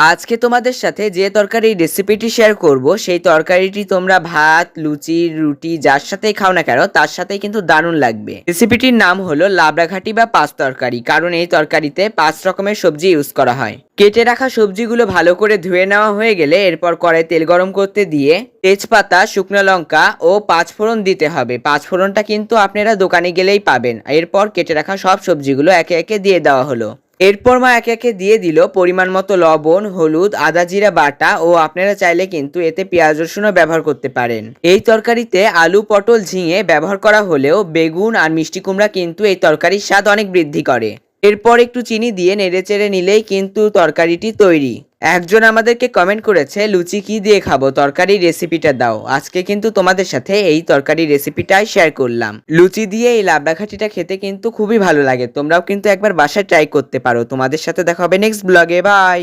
আজকে তোমাদের সাথে যে তরকারির রেসিপিটি শেয়ার করব সেই তরকারিটি তোমরা ভাত, লুচি, রুটি যার সাথেই খাও না কেন তার সাথেই কিন্তু দারুণ লাগবে। রেসিপিটির নাম হলো লাবড়াঘাটি বা পাঁচ তরকারি, কারণ এই তরকারিতে 5 রকমের সবজি ইউজ করা হয়। কেটে রাখা সবজিগুলো ভালো করে ধুয়ে নেওয়া হয়ে গেলে এরপর কড়াই তেল গরম করতে দিয়ে তেজপাতা, শুকনো লঙ্কা ও পাঁচফোড়ন দিতে হবে। পাঁচফোড়নটা কিন্তু আপনারা দোকানে গেলেই পাবেন। এরপর কেটে রাখা সব সবজিগুলো একে একে দিয়ে দেওয়া হলো। এরপর মা একে একে দিয়ে দিল পরিমাণ মতো লবণ, হলুদ, আদা জিরা বাটা ও আপনারা চাইলে কিন্তু এতে পেঁয়াজ রসুনও ব্যবহার করতে পারেন। এই তরকারিতে আলু, পটল, ঝিঙে ব্যবহার করা হলেও বেগুন আর মিষ্টি কুমড়া কিন্তু এই তরকারির স্বাদ অনেক বৃদ্ধি করে। এরপর একটু চিনি দিয়ে নেড়েচেড়ে নিলেই কিন্তু তরকারিটি তৈরি। একজন আমাদেরকে কমেন্ট করেছে, লুচি কি দিয়ে খাবো, তরকারির রেসিপিটা দাও। আজকে কিন্তু তোমাদের সাথে এই তরকারির রেসিপিটাই শেয়ার করলাম। লুচি দিয়ে এই লাবড়াঘাটিটা খেতে কিন্তু খুবই ভালো লাগে। তোমরাও কিন্তু একবার বাসায় ট্রাই করতে পারো। তোমাদের সাথে দেখা হবে নেক্সট ব্লগে। বাই।